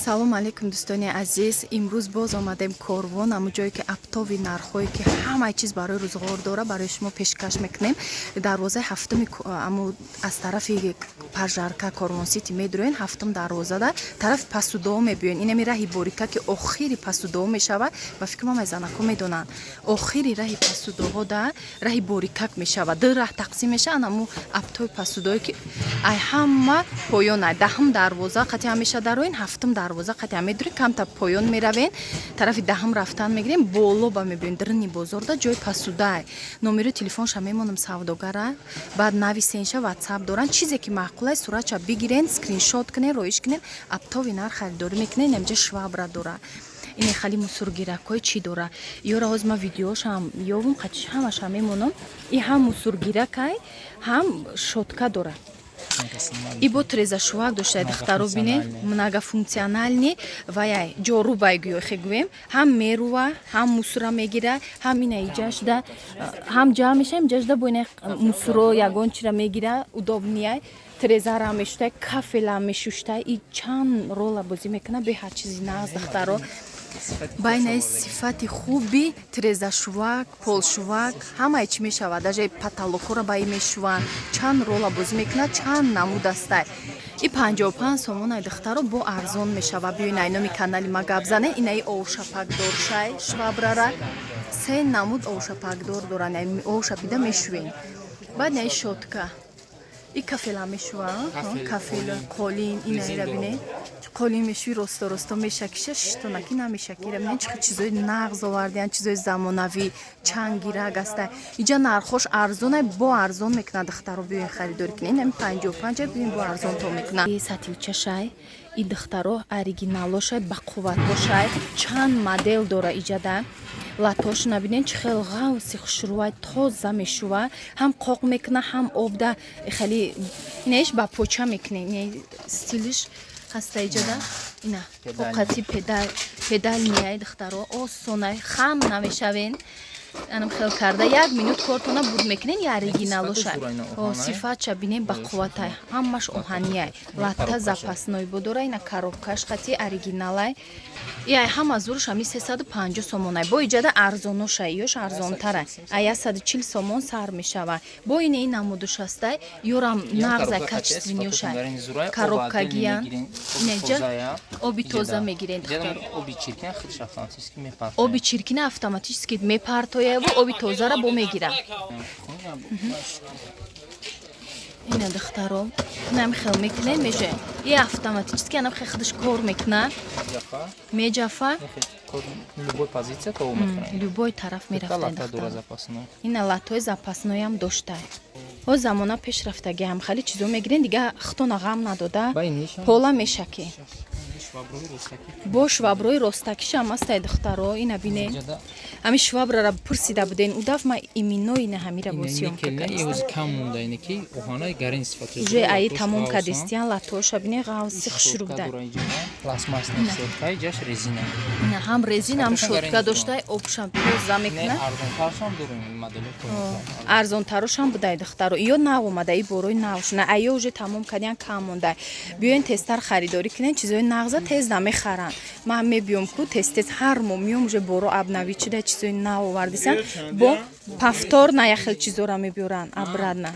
салом алейкум дӯстони азиз. имрӯз боз омадем корвон, аммо ҷое ки аптови нархҳое ки ҳамаи чиз барои рӯзғор дора барои шумо пешкаш мекунем. Дарвозаи ҳафтуми аммо аз тарафи пажарка корвонсити медуроен, ҳафтум дарвозада тарафи пасудоо мебиёен. Инами раҳи борика ки охири пасудоо мешавад, ба фикр мамай занако медонанд. Охири раҳи пасудоҳо да раҳи борикак мешавад. Ду раҳ тақсим мешаванд, аммо аптови пасудое ки ай ҳама поён ай даҳум дарвоза қати ҳамеша дароен, ҳафтум дарвоза қати ҳам медурем, камта поён меравен, тарафи даҳум рафтан мегирем, боло ба мебиён дирни бозорда ҷои пасудаай. Номери телефонша мемонам савдогара, баъд нависенша ватсап доран, чизе ки маъқулай суратша бигирен, скриншот кунен, роиш кунен, аптови нар харидорӣ мекунен. Инамҷа швабра дора. Ине хали мусургиракҳои чӣ дора? Ёра ҳоз ма видеошам ёвум қачи ҳамаша мемонам. И ҳам мусургиракай, ҳам шотка дора. И бо трезашувак доштаи духтаро бинен, многофункциональни ва яй ҷорубай гӯёхе гӯем, ҳам мерува, ҳам мусура мегира, ҳам ина иҷашда, ҳам ҷамъ меша, иҷашда бо ина мусуро ягон чира мегира, удобнияй, трезара мешутай, кафела мешуштай, и чанд рола бозӣ мекуна бе ҳар чизи нағз духтаро. Байнаи сифати хуби трезашувак, полшувак, ҳамаи чӣ мешавад, даже паталокҳоро ба ин мешуванд, чанд рола бозӣ мекунад, чанд намуд астай. И 55 сомонаи духтаро бо арзон мешавад. Биёин айноми канали ма гап занем. Инаи овшапакдор шай швабрара 3 намуд овшапакдор доранд, овшапида мешувен. Баъд наи шотка и кафела мешуванд, кафела қолин инаира бинед. Қолин мешуви росто мешакиша, шиштонаки намешакира. Бинед чӣ чизои нағз овардиян, чизои замонавӣ, чангирак аста. Иҷа нархош арзонай, бо арзон мекунад духтаро биёин харидорӣ кунед. Нами 55 биёин бо арзон то мекунад. Сатилчашай и духтаро оригиналошай, бақувватошай, чанд модел дора иҷада. Латош набинен чӣ хел ғавси хушрӯвай тоза мешува, ҳам қоқ мекуна, ҳам обда хели инеш ба поча мекуне. Стилиш ҳаста иҷада. Ина оқати педал мияй духтаро осонай, хам намешавен. Анам хел карда 1 минут кортона буд мекунен. Я оригиналоша сифатша бинен ба қувватай, ҳамаш оҳанияй, латта запасной бодора. Ина коробкаш қати оригиналай. Яй ҳама зурш ами 350 сомонай. Бо иҷада арзоношай, ёш арзонтарай. Ай 140 сомон сар мешава. Бо ин намудуш астай, ёрам нағзай качествениёшай. Коробкагиян. Неҷа оби тоза мегирен духтаро. Оби чиркина автоматически мепартояй ва оби тозара бо мегира. Ина духтаро нам хел мекунем меже. И автоматически анам хел худаш кор мекуна. Меҷафа. Любой позиция то мекунем. Любой тараф мерафта духтаро. Ина латои запасноям доштай. О замона пешрафтаги ҳам хали чизо мегирен, дига хитона ғам надода. Пола мешаки. Бо шваброи ростакиша ҳам астай духтаро. Ина бине. Ами швабрара пурсида буден. Удаф ма имино ина ҳамира бо сёмка кардем. Уже аи тамом кардестиян латоша бине ғавси хушрубда. Ина ҳам резина, ҳам шотка доштай, обшам тоза мекуна. Арзонтарошам будай духтаро. Ё нав омада, и борои навшуна. Аё уже тамом кардиян кам монда. Биёин тезтар харидорӣ кунен, чизои нағза тез намехаранд. Ман мебиём ку тез ҳар мо миём уже боро абнавӣ чида чизои нав овардисян. Бо пафтор на яхел чизора мебиёранд абрадна.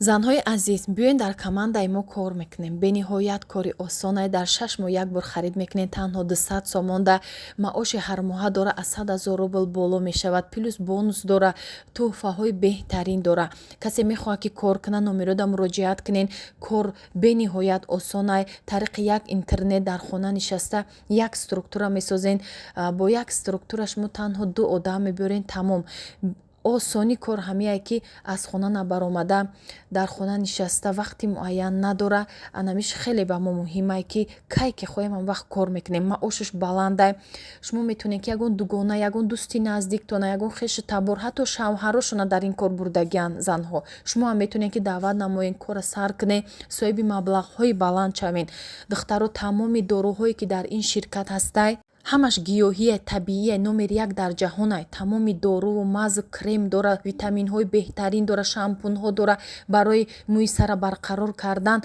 Занҳои азиз, биёин дар командаи мо кор мекунем. Бениҳоят кори осонай. Дар 6 моҳ як бор харид мекунем, танҳо 200 сомонда. Маоши ҳармоҳа дора аз 100,000 рубл боло мешавад. Плюс бонус дора, тӯҳфаҳои беҳтарин дора. Касе мехоҳад ки кор кунад, номерода муроҷиат кунен. Кор бениҳоят осонай. Тариқи як интернет дар хона нишаста як структура месозен. Бо як структура шумо танҳо 2 одам мебиёрен, тамом. осони кор ҳамеае ки аз хона набаромада дар хона нишаста вақти муайян надора. Анамиш хеле ба мо муҳимае ки кай ки хоҳем ҳам вақт кор мекунем. маошаш баландай. Шумо метавонед ки ягон дугона, ягон дӯсти наздиктона, ягон хеshi табор, ҳатто шавҳарошона дар ин кор бурдагиян занҳо. Шумо ҳам метавонед ки даъват намоед, кора сар кунед, соҳиби маблағҳои баланд шавед. Духтаро тамоми доруҳое ки дар ин ширкат ҳастай ҳамаш гиёҳие, табиие, номери як дар ҷаҳонай. Тамоми доруву мазу крем дора, витаминҳои беҳтарин дора, шампунҳо дора. Барои мӯи сара барқарор кардан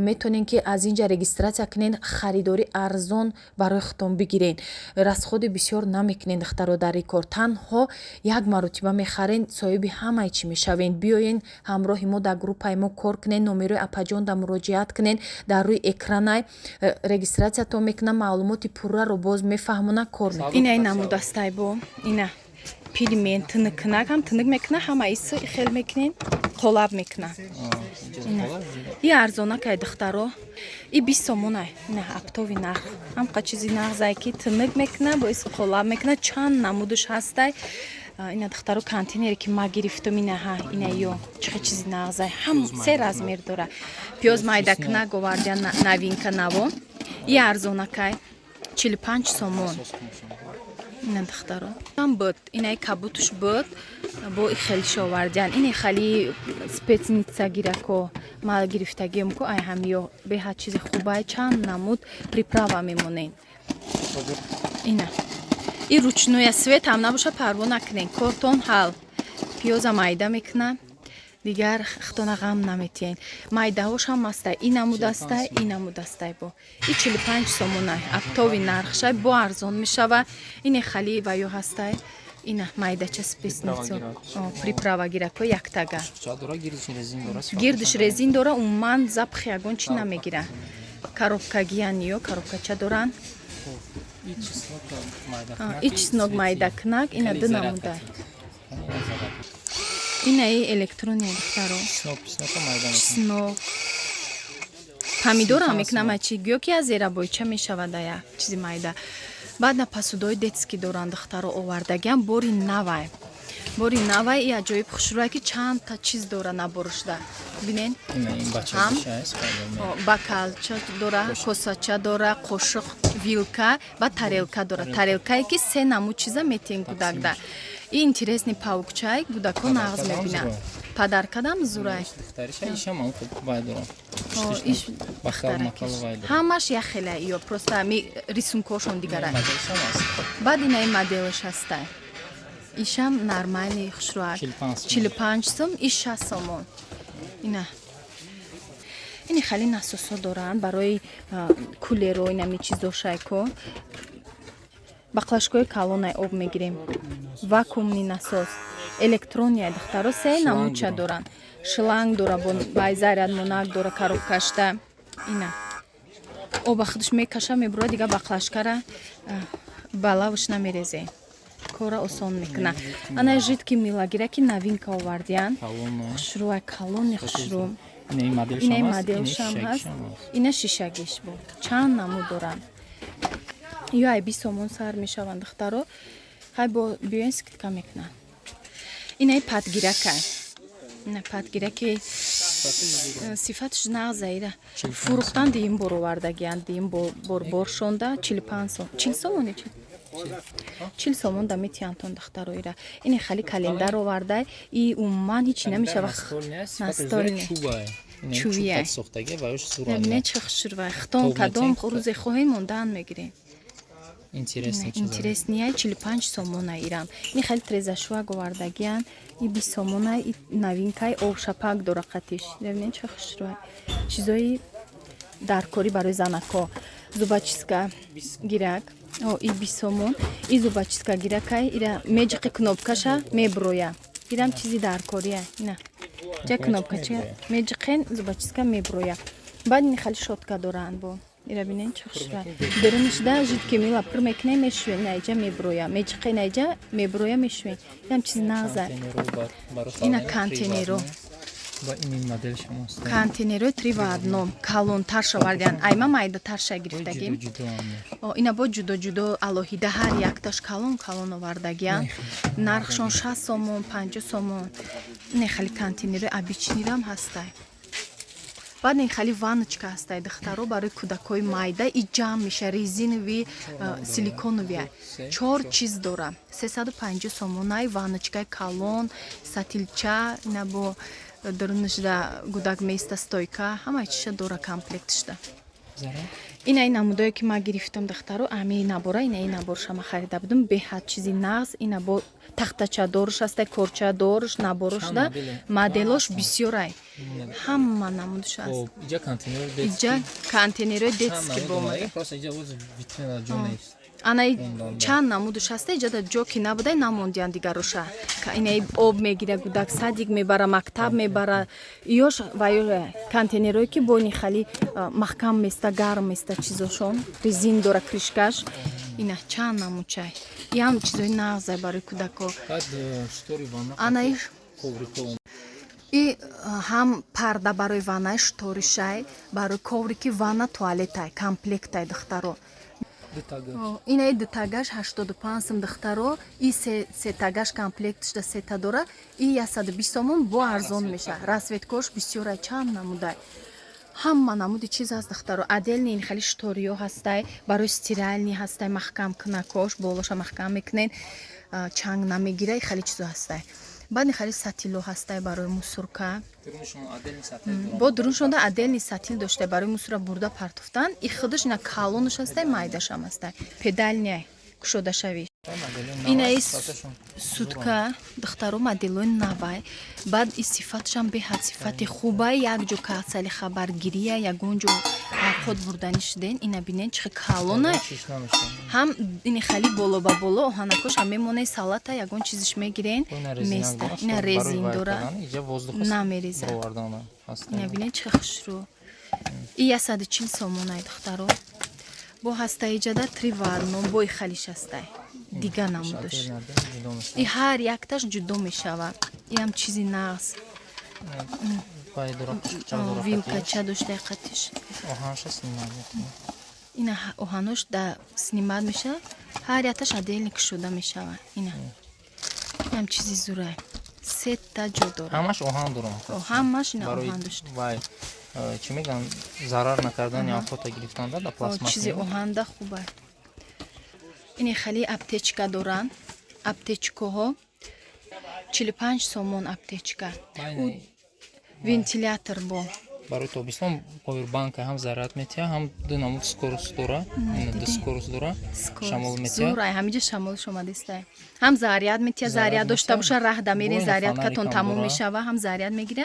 метонен ки аз инҷа регистратсия кунен, харидори арзон барои худтон бигирен. Расходи бисёр намекунен духтаро дар ин кор. Танҳо як маротиба мехарен, соҳиби ҳамаи чӣ мешавен. Биёен ҳамроҳи мо дар группаи мо кор кунен, номерои апаҷонда муроҷиат кунен, дар рӯи экранай регистратсиятон мекунад, маълумоти пурраро боз мефаҳмона, кор мекунад. Ина намудастай бо ина пилмен тынык кунак ҳам тынык мекуна, ҳама иси хел мекунен, қолаб мекуна. И арзонакай духтаро. И 20 сомонай. Ина аптови нарх. Ҳамқа чизи нағзай ки тынык мекуна, бо иси қолаб мекуна. Чанд намудуш ҳастай. Ина духтаро контейнере ки ма гирифтум ина ҳа, ина ё чӣ чизи нағзай. Ҳам се размер дора. Пиёз майда кунак овардиан новинка наво. И арзонакай 45 сомон. Ина духтаро. Ҳам буд. Ина кабутуш буд. Бо ихелиш овардиан. Ина хали спецница гирако ма гирифтагием ко ай ҳам ё беҳад чизи хубай, чанд намуд приправа мемонен. Ина и ручное свет ҳам набоша, парво накунен. Кортон ҳал. Пиёза майда мекуна. Дигар хитона ғам наметиен. Майдаҳош ҳам астай. И намудастай, и намудастай бо. И 45 сомонай. Аптови нархшай бо арзон мешава. Ина хали ва ё ҳастай. Ина майдача спецницо. Приправа гирако яктага. Гирдиш резин дора, умман запхи ягон чи намегира. Коробкагиян ё коробкача доран. И чеснок майда кунак, ина ду намудай. Ина и электрония духтаро. Чеснок. Помидор ҳам мекунам ачи гӯё ки аз зера бойча мешавад я чизи майда. Баъд на посудои детски доран духтаро овардагиам бори навай. Бори навай и аҷоиб хушрӯя ки чанд та чиз дора наборушда. Бинен? Бакалча дора, косача дора, қошуқ, вилка, ба тарелка дора. Тарелкае ки се намуд чиза метиен гудакда. И интересни паукчай гудако нағз мебинад. Падаркадам зурай. Ҳамаш яхелай ё просто ми рисункошон дигарай. Баъд инаи моделаш ҳастай. Ишам нормальный хушрӯак 45 сом и 60 сомон. Ина ини хали насосо доранд барои кулеро инами чизошай ко. Баклашкои калонай об мегирем. Вакуумни насос. Электрония духтаро се намудча доранд. Шланг дора бо бай зарядмонак дора коробкашта. Ина оба худаш мекаша мебура дига баклашкара балавуш намерезе. Кора осон мекуна. Ана жидки милагира ки новинка овардиан. Хушрӯа калони хушрӯ. Ина моделшам ҳаст. Ина шишагиш бо. Чанд намуд доранд. Ё ай 20 сомон сар мешаванд духтаро. Ҳай бо биёин скидка мекунанд. Ина падгиракай. Ина падгираки сифатш нағзаира. Фурӯхтан диим бор овардагианд. Диим бор шонда 45 сом. 40 сомони чи? 40 сомон да метиантон духтароира. Ини хали календар овардай. И умман ҳичи намешава. Настольни. Чувияй. Не чахшурвай. Хтон кадом рӯзе хоҳем мондан мегирем. Интересния 45 сомона ирам. Ини хали трезашва говардагиан. И 20 сомона и новинкай обшапак дора қатиш. Бибинен ча хушрӯй. Чизои даркорӣ барои занако. Зубочистка гирак. И 20 сомон. И зубочистка гиракай ира меҷиқи кнопкаша меброя. Ирам чизи даркория. Ина. Ҷа кнопкача меҷиқен зубочистка меброя. Баъд ини хали шотка доранд бо. Ира бинен чӣ хушрӯй. Дурунишда жидки мила пур мекунем мешӯем, наиҷа меброя. Меҷиқе наиҷа меброя мешӯем. Ям чизи нағза. Ина контейнеро. Контейнеро 3 в 1. Калон тарша вардиан. Айма майда тарша гирифтагим. Ина бо ҷудо-ҷудо алоҳида ҳар якташ калон овардагиан. Нархшон 60 сомон, 50 сомон. Ина хали контейнеро обичнирам ҳастай. Баъд ин хали ванночка ҳастай духтаро барои кӯдакҳои майда и ҷамъ меша резинови силиконови 4 чиз дора 350 сомонай ванночкаи калон сатилча ина бо дурунашда гудак места стойка ҳамаи чиша дора комплектшда Зара. ина ин намудое ки ма гирифтам дахтаро ами набора ина наборша ма харида будам беҳад чизи нағз ина бо тахтачадорш аста корчадорш наборошда моделош бисёрай ҳама намудаш аст Иҷа контейнер детский. иҷа контейнерои детски бо Просто иҷа воз витрина ҷо нест. анаи чанд намудаш аста иҷада ҷо ки набудай намондиян дигароша инаи об мегира гудак садик мебара мактаб мебара ёш ва контейнерое ки бони хали маҳкам места гарм места чизошон резин дора кришкаш ина чанд намучай иам чизои нағзай барои кудако Баъд штори ванна анаи коврико. и ҳам парда барои ваннаи шторишай барои коврики ванна туалетай комплектай духтаро Дутага. инаи дутагаш 85 сом духтаро и сетагаш комплектшда сета дора и 120 сомон бо арзон меша расветкош бисёрай чанд намудай ҳама намуди чиз аст духтаро отдельни ин хали шториё ҳастай барои стиральни ҳастай маҳкам кунакош болоша маҳкам мекунен чанг намегирай хали чизо ҳастай баъд ин хали сатило ҳастай барои мусорка Дуруншон отдельный сател. бо дуруншонда отдельни сатил доштай барои мусора бурда партофтан и худаш ина калонаш ҳастай майдашам ҳастай педальняй кушодашавӣ инаи сутка духтаро моделои навай баъд и сифатшам беҳад сифати хубай якҷо касали хабаргирия ягонҷо ҳарқот бурдани шуден ина бинен чихи калонай ҳам ини хали боло ба боло оҳанакош ҳам мемонай салата ягон чизиш мегирен места ина резин дора намереза ина бинен чихи хушрӯ и 140 сомонай духтаро бо ҳастаи ҷада 3 варно бои халиш ҳастай дига намудаш и ҳар якташ ҷудо мешавад иам чизи нағз вилкача доштай қатиш ина оҳанош да снимат меша ҳар якташ отдельно кушода мешавад ина иам чизи зурай сетта ҷо дорад ҳамаш оҳан дорад. ҳамаш ина оҳан дошт чӣ мегӯям зарар накардани афота гирифтанда да пластмасс чизи оҳанда хубай ини хали аптечка доранд аптечкаҳо 45 сомон аптечка вентилятор бо барои тобистон повербанка ҳам зарарат метиҳа ҳам ду намуд скорост дора ду скорост дора шамол метиҳа зурай ҳамиҷа шамолш омадистай ҳам заряд метиҳа заряд дошта боша раҳ да мерен зарядкатон тамом мешава ҳам заряд мегира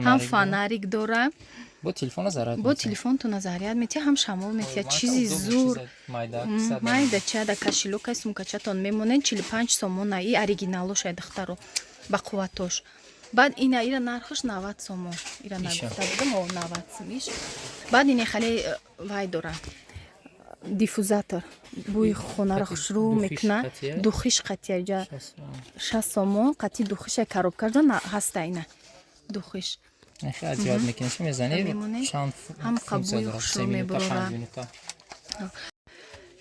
ҳам фонарик дора бо телефона заряд бо телефонтона заряд метиҳа ҳам шамол метиҳа чизи зур майда чада кашилокай сумкачатон мемонед 45 сомона и оригиналошай духтаро ба қувватош баъд ина ира нархаш 90 сомон ира нагуфта будам 90 сомиш баъд ина хале вай дора диффузатор бӯи хонаро хушрӯ мекуна духиш қатияҷа 60 сомон қати духиша коробкаҷа ҳаста ина духиш зиёд мекунӣ чӣ мезанӣ ҳам қабуи хушрӯ мебурора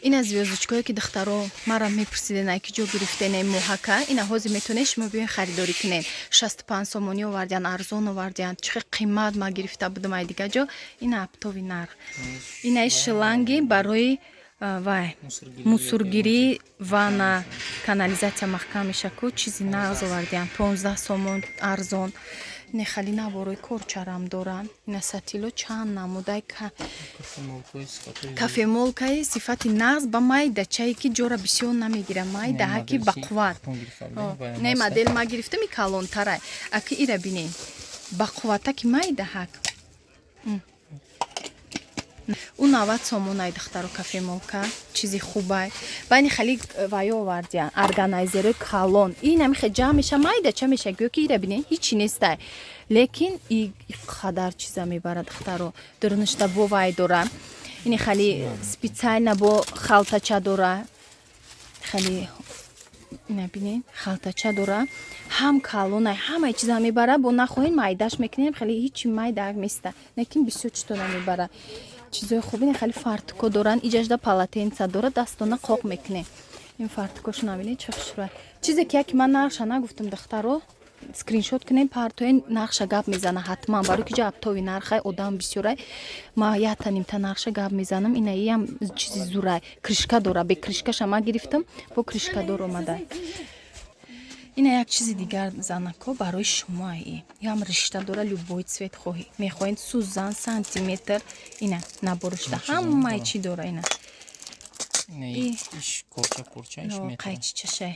ина звёздочкое ки духтаро мара мепурсидена ки ҷо гирифтене моҳака ина ҳозир метонед шумо биёен харидорӣ кунед 65 сомонӣ овардиян арзон овардиян чихи қимат ма гирифта будам ай дига ҷо ина аптови нарх инаи шланги барои вай мусоргирӣ ванна канализатсия маҳкам мешаку чизи нағз овардиян 15 сомон арзон ина хали наборои корчарам доранд ина сатило чанд намудай кафемолкаи сифати нағз ба майда чае ки ҷора бисёр намегира майда ҳаки ба қувват не модел ма гирифтам и калонтарай аки ира бинен ба қувватаки майда ҳак у 90 сомонай духтаро кафемолка чизи хубай баъни хали ваё овардия органайзерои калон инамихе ҷамъ меша майда ча меша гӯё ки ира бинен ҳичи нестай лекин иқадар чиза мебарад духтаро дурништа бо вай дора ини хали специально бо халтача дора хали ина бинен халтача дора ҳам калонай ҳамаи чиза мебара бо нахоҳен майдаш мекунем хали ҳичи майда места лекин бисёр читона мебара чизои хубине хали фартуко доранд иҷашда палатенца дора дастона қоқ мекунем ин фартукош набинед чӣ хушрӯй чизе ки яки ман нақша нагуфтам духтаро скриншот кунем партоен нақша гап мезана ҳатман барои ки ҷа аптови нархай одам бисёрай ма ята нимта нақша гап мезанам ина иам чизи зурай кришка дора бе кришкаша ма гирифтам бо кришкадор омада ина як чизи дигар занако барои шумо ям ришта дора любой цвет хоҳӣ мехоҳед сузан сантиметр ина наборушта ҳамаи чӣ дора ина қайчичашай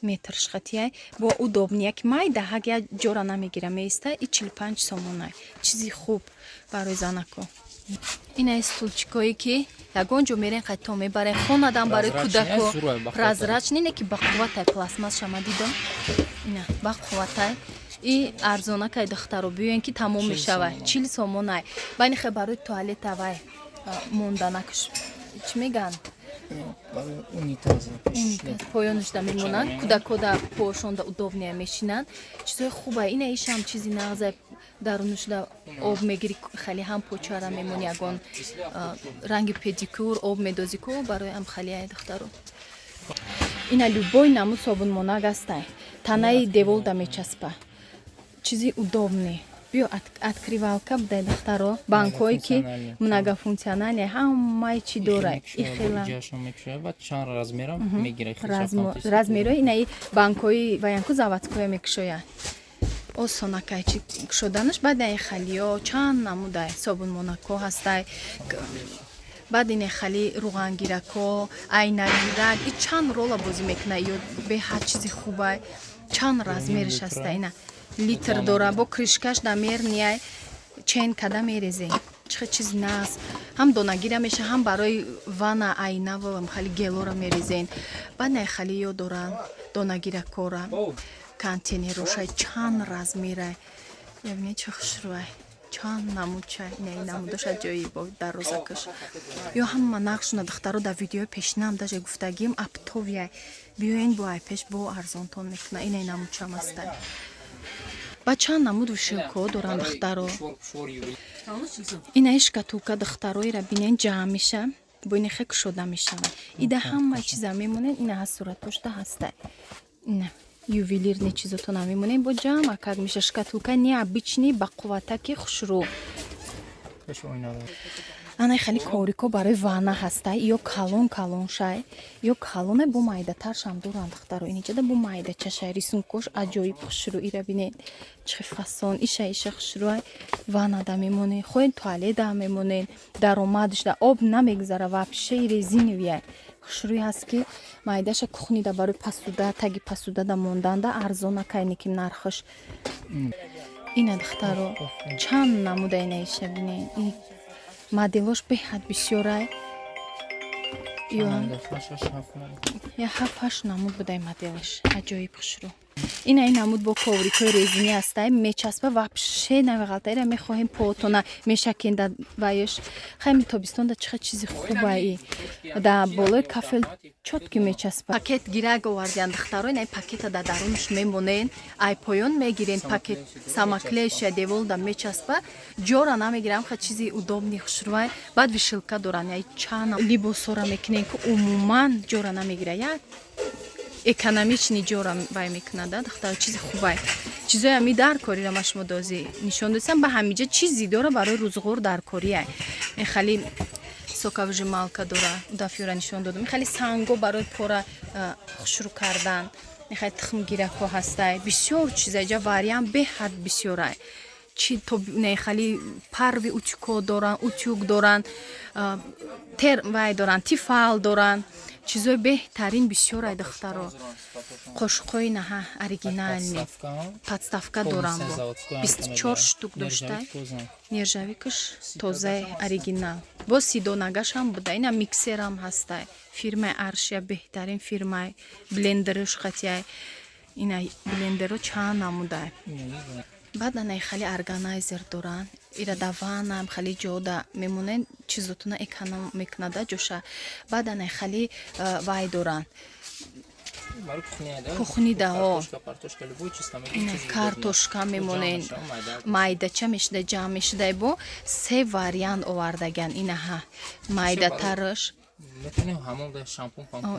метрш хатияй бо удобнияк майда ҳагя ҷора намегира меиста и 45 сомонай чизи хуб барои занако ина стулчикое ки ягон ҷо мерен қайто мебарен хонадам барои кӯдако прозрачне не ки бақувватай пластмасша мадидо ина бақувватай и арзонакай духтаро биёен ки тамом мешавад 40 сомонай байнихе барои туалетавай монданакш чӣ меган поёнушда мемонанд кӯдакода поошонда удобния мешинанд чизои хубай ина ишам чизи нағзай дарунушда об мегири хали ҳам почара мемони ягон ранги педикюр об медозӣ ку барои ам халияи духтаро ина любой наму собунмонак астай танаи деволда мечаспа чизи удобне биё открывалка будай духтаро банкҳое ки многофункционале ҳамаи чӣ дора размеро инаи банкҳои ваянку заводское мекушояд осонакай чи кушоданаш баъд ин халиё чанд намудай собунмонако ҳастай баъд ин хали руғангирако айнагирак и чанд рола бозӣ мекунад ё беҳад чизи хубай чанд размериш ҳастай ина литр дора бо кришкаш да мернияй чен када мерезен чихе чизи нағз ҳам донагира меша ҳам барои вана айнаво хали гелора мерезен баъд ин халиё доран донагиракора контейнерошай чанд размерай ябне чӣ хушрӯай чанд намудчай ина намудашад ҷои бо дарозакаш ё ҳама нақшуна духтаро дар видеои пешинам даже гуфтагим аптовияй биёен бо айпеш бо арзонтон мекуна ина намудчам астай ба чанд намуд вишилкаҳо доран духтаро ина шкатулка духтароира бинен ҷамъ меша бо ин хе кушода мешавад ида ҳамаи чиза мемонед ина ҳаст суратошда ҳастай ина ювелирни чизотона мемонед бо ҷамъ как меша шкатулка не обычни ба қувватаки хушрӯ ана хали корико барои вана ҳастай ё калоншай ё калоне бо майдатаршам доранд духтаро инҷада бо майдачашай рисункош аҷоиб хушрӯ ира бинед чихе фасон иша хушрӯай ванада мемонед хоҳед туалета мемонед даромадашда об намегзара вообще резиновияй хушрӯи ҳаст ки майдаша кухнида барои пасуда таги пасудада монданда арзонакай неким нархаш ина духтаро чанд намуда ина иша бинед моделош беҳад бисёрай я 7-8 намуд будай моделаш аҷоиб хушрӯ ина ин намуд бо коврикои резини ҳастай мечаспа вообще навиғалтаира мехоҳем поотона мешакенда вайш хайми тобистонда чихе чизи хубаи да болои кафел чотки мечаспа пакет гирак овардиан духтаро ина пакета да дарунаш мемонен ай поён мегирен пакет самоклеяша деволда мечаспа ҷора намегирам ха чизи удобни хушрӯай баъд вишилка доран яй чанд либосора мекунен ки умуман ҷора намегира як экономични ҷора вай мекунад духтар чизи хубай чизои ами даркорира ма шумо дозӣ нишон додисам ба ҳамиҷа чизи дора барои рӯзғор даркория хали соковыжималка дора дафюра нишон додам хали санго барои пора хушрӯ кардан хали тухмгирако ҳастай бисёр чиза ҷа вариант беҳад бисёрай чи то не хали парви утюко доран утюг доран тер вай доран тифал доран чизои беҳтарин бисёрай духтаро қошуқои наҳа оригинални подставка дорам бо 24 штук доштай нержавикаш тозаи оригинал бо сидонагашам буда ина миксерам ҳастай фирмаи аршия беҳтарин фирмаи блендерош хатияй ина блендеро чанд намудай баъд анай хали органайзер доран ира да ванам хали ҷода мемонен чизотуна эконом мекунада ҷоша баъд анай хали вай доран кухнидаҳо картошка мемонен майдача мешуда ҷамъ мешудай бо се вариант овардаган инаҳа майдатараш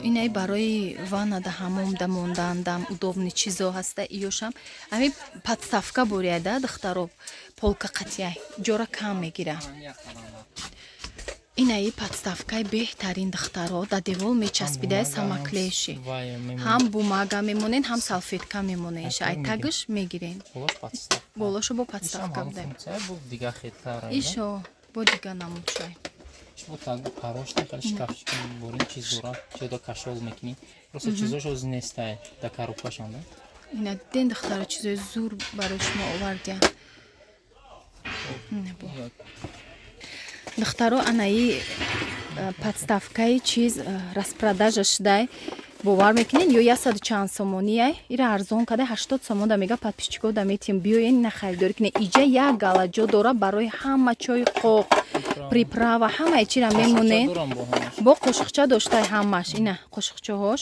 инаи барои ванада ҳамомда мондандам удобни чизо ҳаста иёшам ами подставка борияда духтаро полка қатияй ҷора кам мегира инаи подставкаи беҳтарин духтаро да девол мечаспидаи самаклеши ҳам бумага мемонен ҳам салфетка мемонен ай тагиш мегирен болошо бо подставка будем ишо бо дига намудшай бо так парошта хеле шкафчики борин чиз дора чида кашол мекини просто чизошо знестай да коробкашон да ина ден духтаро чизои зур барои шумо овардем духтаро анаи подставкаи чиз распродажа шудай бовар мекунед ё 100 чанд сомонияй ира арзон кадай 80 сомон да мега подписчиков да метим биёен ина харидорӣ кунед иҷа як галаҷо дора барои ҳама чои қоқ приправа ҳамаи чира мемонед бо қошуқча доштай ҳамаш ина қошуқчаҳош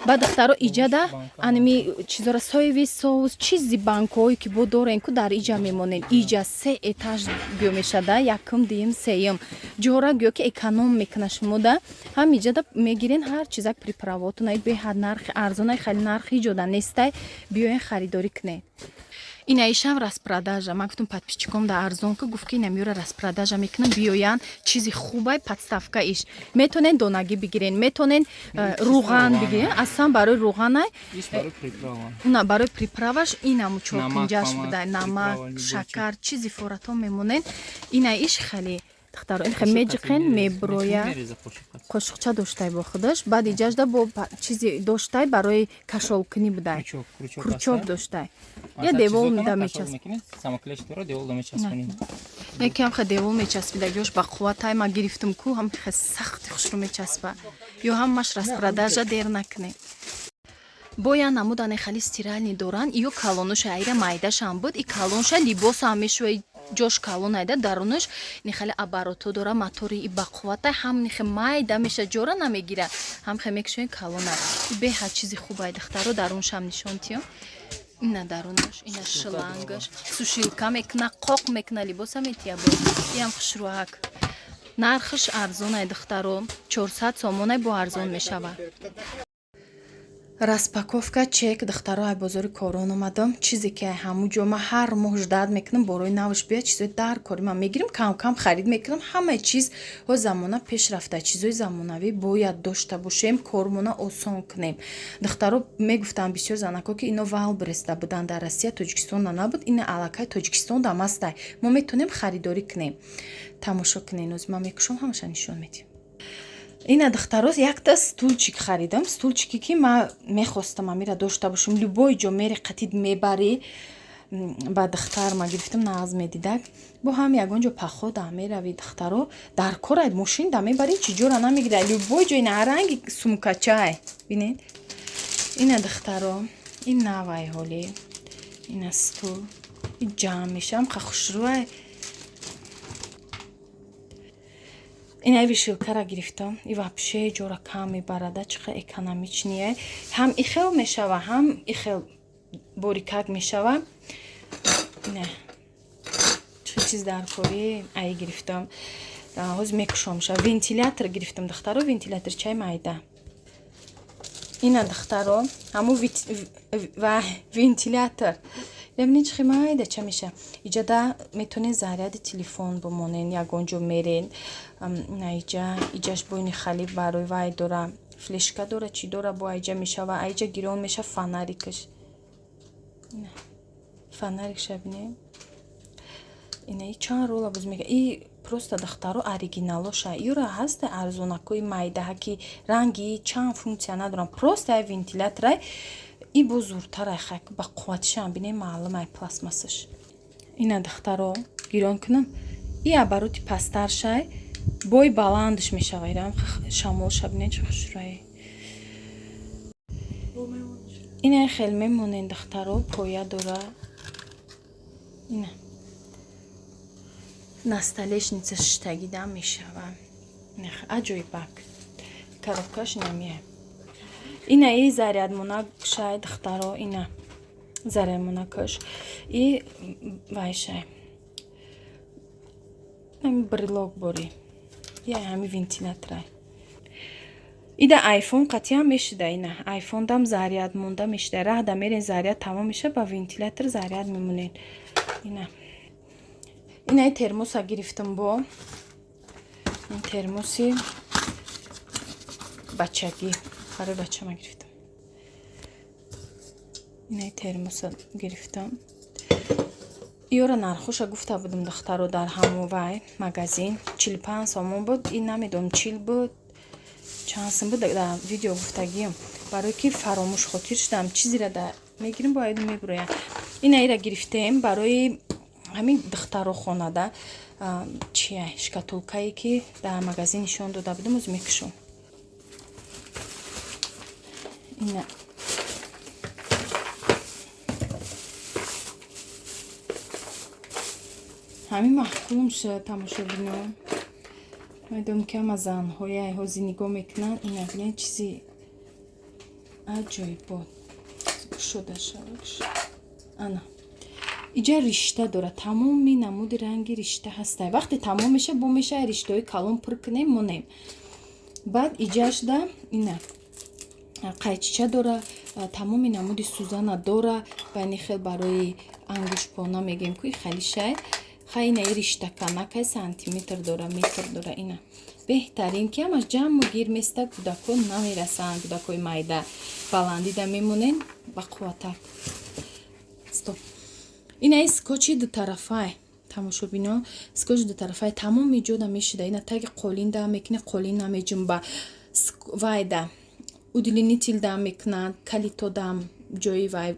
ба духтаро иҷада аними чизора соеви соус чизи банкҳое ки бо дорен ку дар иҷа мемонед иҷа 3 этаж гӯё мешада якум дуюм сеюм ҷора гӯё ки эконом мекуна шумода ҳам иҷада мегирен ҳар чизак приправотунаи беҳад нархи арзонаи хеле нархи иҷода нестай биёен харидорӣ кунед инаишам распродажа ман гуфтам подписчиком да арзонка гуфт ки инамиёра распродажа мекунам биёян чизи хубай подставка иш метонен донагӣ бигирен метонен руған бигирен асан барои руғанай на барои приправаш инаму чоркунҷаш будай намак шакар чизи форато мемонен инай иш хеле духтаро ин хеле меҷиқен меброя қошуқча доштай бо худаш баъд иҷажда бо чизи доштай барои кашолкунӣ будай кручок доштай я девол да мечаспид якам хе девол мечаспида ёш ба қувватай ма гирифтум ку ҳам хе сахти хушру мечаспа ё ҳамаш распродажа дер накунед боя намудане хали стиральни доран ё калонуша айра майдашам буд и калонша либосам мешӯи ҷош калон айда дарунаш нихали оборото дора мотори и бақувватай ҳам нихе майда меша ҷора намегира ҳам хе мекшӯен калона беҳад чизи хубай духтаро даруншам нишонтиё ина дарунаш ина шлангаш сушилка мекуна қоқ мекуна либоса метия бо иам хушрӯак нархиш арзонай духтаро 400 сомонай бо арзон мешавад распаковка чек духтаро ай бозори корон омадам чизе ки ҳаму ҷо ма ҳар моҳ ждат мекунам борои навш биёд чизои дар кори ман мегирам кам кам харид мекунам ҳамаи чиз ҳо замона пеш рафта чизои замонавӣ бояд дошта бошем кормона осон кунем духтаро мегуфтам бисёр занако ки ино валбреста будан дар Россия Тоҷикистонда набуд ина аллакай Тоҷикистонда мастай мо метонем харидорӣ кунем тамошо кунем оз ман мекушам ҳамаша нишон медиҳам ина духтаро якта стулчик харидам стулчики ки ман мехостам амира дошта бошам любой ҷо мери қатид мебарӣ ба духтар ма гирифтам нағз медидак бо ҳам ягон ҷо пахода мерави духтаро дар корай мошин да мебарӣ чӣ ҷора намегира любой ҷо ина ранги сумкачай бинед ина духтаро ин навай ҳолӣ ина стул ҷамъ мешам ха хушрӯай инаи вишилкара гирифтам и вообще ҷора кам мебарада чихел экономичние ҳам ихел мешава ҳам ихел борикак мешава ина чӣ чиз даркорӣ ай гирифтам ҳоз мекушом ша вентилятор гирифтам духтаро вентилятор чай майда ина духтаро ҳаму вентилятор бибинед чихи майда ча меша иҷада метонед заряди телефон бимонен ягон ҷо мерен иҷаш бойни хали барои вай дора флешка дора чӣ дора бо айҷа мешава айҷа гирон меша фонарикаш фонарик шабине инаи чанд рола боз мега и просто духтаро оригиналоша юра ҳаста арзонакои майдаҳа ки ранги чанд функсия надорам просто ай вентиляторай и бо зуртарай хак ба қувватишам бине маълумай пластмассаш ина духтаро гирон кунам и обороти пастаршай бой баландш мешава ирам шамолша бине чӣ хушрӯи ина хел мемонен духтаро поя дора ина на столешница штагида мешава аҷоибак коробкаш намия ина и зарядмонакшай духтаро ина зарядмонакаш и вайшай ами брелок бори я ами вентиляторай ида айфон қатъиян мешуда ина айфондам заряд монда мешуда раҳда мерен заряд тамом меша ба вентилятор заряд мемонед инаи термоса гирифтам бо این ترموسی بچگی برای بچه ما گرفتم. این ترموس گرفتم. یورا نرخوشا گفته بودم دخترو در همون وای مگزین 45 سومون بود. این نمیدونم چیل بود چند سم بود در ویدیو گفتگیم برای که فراموش خاطر شدم چیزی را در میگیریم باید میبرویم. این ایرا گرفتیم برای همین دخترو خانه ده چیه شکاتولکایی که در مگزین نشون داده بودم از میکشم. این همین محکوم شد تماشا بینم. میدونم که ما زنهای هازی نگاه میکنن این اگه چیزی عجایب بود شده شدش. انا اینجا رشته داره تمامی نمود رنگی رشته هسته. وقتی تمام میشه بو میشه رشته های کلون پر کنیم مونیم. بعد اینجاش ده اینه قیچیچه داره تمامی نمود سوزانه داره بینی خیلی برای انگوش پانا میگیم که خیلی شاید خیلی رشته کنه سانتیمتر داره متر داره. اینه بهترین که همش جمع و گیر میسته کودکون نمیرسن کودکوی مایده بلندیده میمونین با قوتک. ستوپ. اینه اسکوچی دو طرفه تماشا بینا اسکوچ دو طرفه تمام میجوده میشده. اینه تاگه قولین ده میکنه قولین نمیجون با وایده удилинитил дам мекунанд калито дам ҷои вай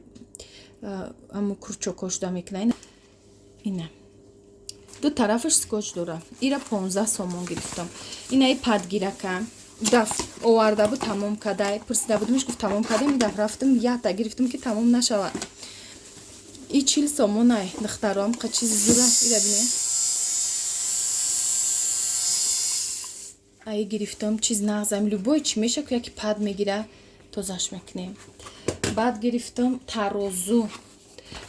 аммо курчокош дам мекунанд. ина ду тарафаш скотч дора. ира 15 сомон гирифтам. инаи падгирака даф оварда буд тамом кадай пурсида будимш гуфт тамом кадай мидаф рафтам ята гирифтам ки тамом нашавад. и 40 сомонай духтарам қа чизи зура ира бине ай гирифтам чиз нағзам любой чи меша ки яки пад мегира тозаш мекунем. баъд гирифтам тарозу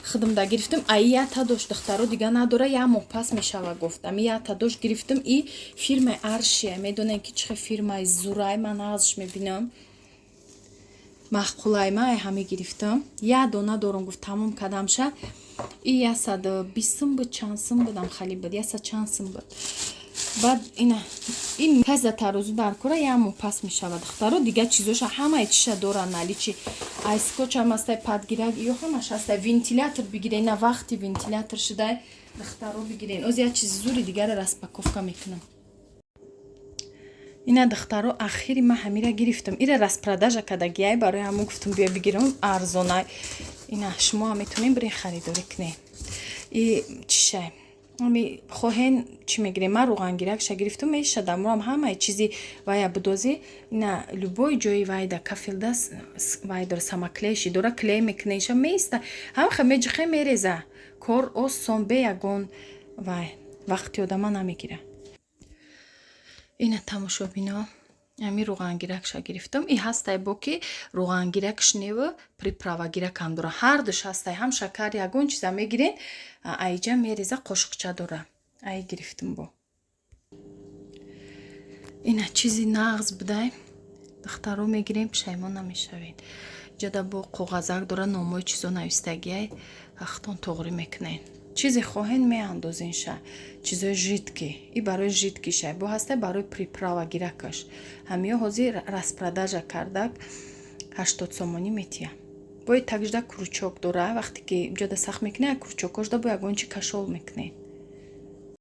хидмда гирифтам ай ята дош духтаро дига надора я моҳ пас мешава гуфтам ята дош гирифтам и фирмаи аршия медонем ки чихе фирмаи зурай ман нағзш мебинам маҳқулай ма ай ҳаме гирифтам я дона дорам гуфт тамом кадамша и 120 буд чанд сум будам хали буд 100 чанд сум буд. بعد این کازا ترازو در کره یا مو پس میشود دخترو دیگه چیزوش همه چیشه دارن نلی چی اسکوچ هم است پادگیرک یا همش است ونتیلاتور بگیرین نه وقتی ونتیلاتور شده دخترو بگیرین از یا چیز زوری دیگه را راسپاکوفکا میکنم. اینا دخترو اخیری ما همیرا گرفتم ایره راسپراداژا کداگیای برای همون گفتم بیا بگیرم ارزانه. اینا شما هم میتونین برین خریداری کنین. ای چیشه می خواهین چی میگیریم من روغنگیرک شا گرفتم میشدم رو هم همه چیزی وای بدوزی نه لبوی جوی وای دا کافل دست وای در سماکلیشی دورا کلی میکنیش میسته هم خمی جخه میریزه کار آسان به یگون وای وقتی آدم نمیگیره. اینه تماشا بینا امی روغنگیرک شا گرفتم ای هسته با که روغنگیرک شنیو پریپراوا گیرک هم داره هر دوش هسته هم شکر یگون چیزا میگیرین ایجا میریزه قشقچه داره ای گرفتم با. اینه چیزی نغز بده دخترو میگیریم پشیمان نمیشوین جدا با قوغزک داره ناموی چیزا نویستگی اختان تغری میکنین چیزی خواهین میاندازین شه چیزای ژیتکی ای برای ژیتکی شه بو هسته برای پریپراوا گیرکش همیا هازی راسپراداژا کردک 80 сомонӣ метия бои такжда кручок дора вақте ки ҷода сахт мекунӣ кручокошда бо ягон чи кашол мекунед